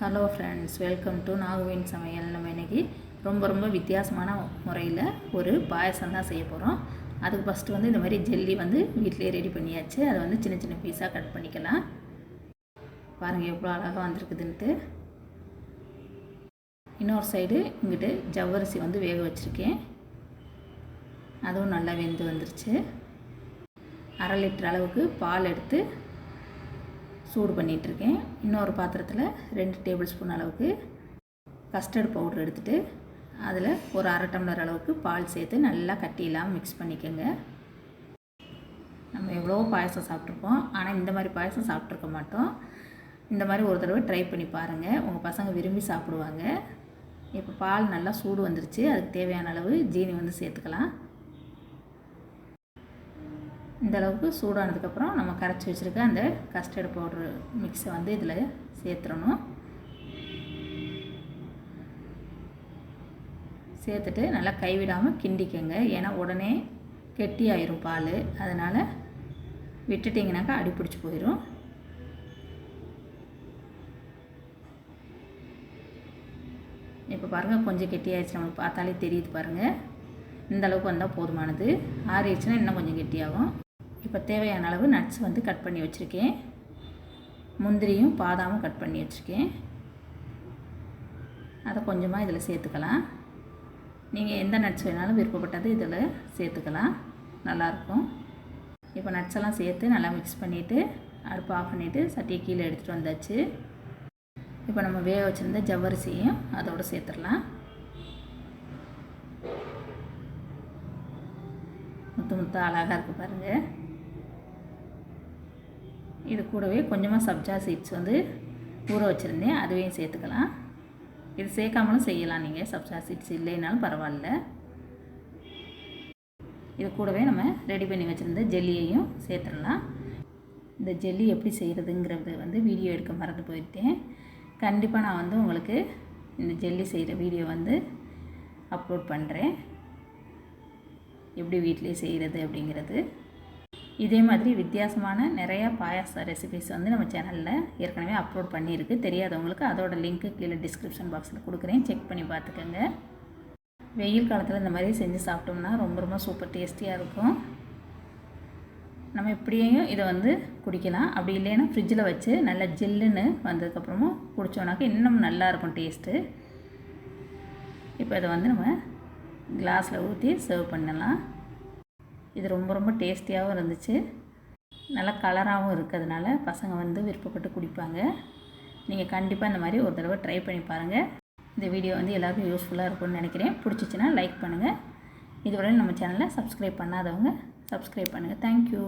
Hello friends, welcome to நாகுவின் சமையல். நம்ம இன்றைக்கி ரொம்ப வித்தியாசமான முறையில் ஒரு பாயசம் தான் செய்ய போகிறோம். அதுக்கு ஃபஸ்ட்டு வந்து இந்த மாதிரி ஜெல்லி வந்து வீட்டிலே ரெடி பண்ணியாச்சு. அதை வந்து சின்ன சின்ன பீஸாக கட் பண்ணிக்கலாம். பாருங்கள் எவ்வளோ அழகாக வந்திருக்குதுன்ட்டு. இன்னொரு சைடு இங்கிட்டு ஜவ்வரிசி வந்து வேக வச்சுருக்கேன். அதுவும் நல்லா வெந்து வந்துருச்சு. 1/2 லிட்டர் அளவுக்கு பால் எடுத்து சூடு பண்ணிகிட்ருக்கேன். இன்னொரு பாத்திரத்தில் 2 டேபிள் ஸ்பூன் அளவுக்கு கஸ்டர்ட் பவுடர் எடுத்துகிட்டு அதில் ஒரு 1/2 டம்ளர் அளவுக்கு பால் சேர்த்து நல்லா கட்டி இல்லாமல் மிக்ஸ் பண்ணிக்கோங்க. நம்ம எவ்வளோ பாயசம் சாப்பிட்ருப்போம், ஆனால் இந்த மாதிரி பாயசம் சாப்பிட்ருக்க மாட்டோம். இந்த மாதிரி ஒரு தடவை ட்ரை பண்ணி பாருங்கள், உங்கள் பசங்க விரும்பி சாப்பிடுவாங்க. இப்போ பால் நல்லா சூடு வந்துருச்சு. அதுக்கு தேவையான அளவு ஜீனி வந்து சேர்த்துக்கலாம். இந்த அளவுக்கு சூடானதுக்கப்புறம் நம்ம கரைச்சி வச்சுருக்க அந்த கஸ்டர்ட் பவுட்ரு மிக்ஸை வந்து இதில் சேர்த்துடணும். சேர்த்துட்டு நல்லா கைவிடாமல் கிண்டிக்கங்க. ஏன்னா உடனே கெட்டியாயிரும் பால். அதனால் விட்டுட்டிங்கனாக்கா அடி பிடிச்சி போயிடும். இப்போ பாருங்கள், கொஞ்சம் கெட்டியாகிடுச்சு. நம்மளுக்கு பார்த்தாலே தெரியுது பாருங்கள். இந்த அளவுக்கு வந்தால் போதுமானது. ஆறிடுச்சுன்னா இன்னும் கொஞ்சம் கெட்டியாகும். இப்போ தேவையான அளவு நட்ஸ் வந்து கட் பண்ணி வச்சுருக்கேன். முந்திரியும் பாதாமும் கட் பண்ணி வச்சுருக்கேன். அதை கொஞ்சமாக இதில் சேர்த்துக்கலாம். நீங்கள் எந்த நட்ஸ் வேணாலும் விருப்பப்பட்டது இதில் சேர்த்துக்கலாம், நல்லாயிருக்கும். இப்போ நட்ஸ் எல்லாம் சேர்த்து நல்லா மிக்ஸ் பண்ணிவிட்டு அடுப்பு ஆஃப் பண்ணிவிட்டு சட்டியை கீழே எடுத்துகிட்டு வந்தாச்சு. இப்போ நம்ம வேக வச்சுருந்த ஜவ்வரிசியும் அதோடு சேர்த்துடலாம். முத்து அழகாக இருக்குது பாருங்கள். இது கூடவே கொஞ்சமாக சப்ஜா சீட்ஸ் வந்து ஊற வச்சுருந்தேன், அதுவையும் சேர்த்துக்கலாம். இது சேர்க்காமலும் செய்யலாம், நீங்கள் சப்ஜா சீட்ஸ் இல்லைனாலும் பரவாயில்ல. இது கூடவே நம்ம ரெடி பண்ணி வச்சுருந்த ஜெல்லியையும் சேர்த்துடலாம். இந்த ஜெல்லி எப்படி செய்கிறதுங்கிறது வந்து வீடியோ எடுக்க மறந்து போயிட்டேன். கண்டிப்பாக நான் வந்து உங்களுக்கு இந்த ஜெல்லி செய்கிற வீடியோ வந்து அப்லோட் பண்ணுறேன், எப்படி வீட்டிலே செய்கிறது அப்படிங்கிறது. இதே மாதிரி வித்தியாசமான நிறையா பாயாச ரெசிபிஸ் வந்து நம்ம சேனலில் ஏற்கனவே அப்லோட் பண்ணியிருக்கு. தெரியாதவங்களுக்கு அதோட லிங்க்கு கீழே டிஸ்கிரிப்ஷன் பாக்ஸில் கொடுக்குறேன், செக் பண்ணி பார்த்துக்கோங்க. வெயில் காலத்தில் இந்த மாதிரி செஞ்சு சாப்பிட்டோம்னா ரொம்ப சூப்பர் டேஸ்டியாக இருக்கும். நம்ம இப்படியும் இதை வந்து குடிக்கலாம். அப்படி இல்லைன்னா ஃப்ரிட்ஜில் வச்சு நல்லா ஜில்லுன்னு வந்ததுக்கப்புறமும் குடித்தோம்னாக்க இன்னும் நல்லாயிருக்கும் டேஸ்ட்டு. இப்போ இதை வந்து நம்ம கிளாஸில் ஊற்றி சர்வ் பண்ணலாம். இது ரொம்ப டேஸ்டியாகவும் இருந்துச்சு, நல்லா கலராகவும் இருக்கிறதுனால பசங்க வந்து விருப்பப்பட்டு குடிப்பாங்க. நீங்கள் கண்டிப்பாக இந்த மாதிரி ஒரு தடவை ட்ரை பண்ணி பாருங்கள். இந்த வீடியோ வந்து எல்லாருக்கும் யூஸ்ஃபுல்லாக இருக்கும்னு நினைக்கிறேன். பிடிச்சிச்சின்னா லைக் பண்ணுங்கள். இதுவரை நம்ம சேனலை சப்ஸ்கிரைப் பண்ணாதவங்க சப்ஸ்கிரைப் பண்ணுங்கள். தேங்க்யூ.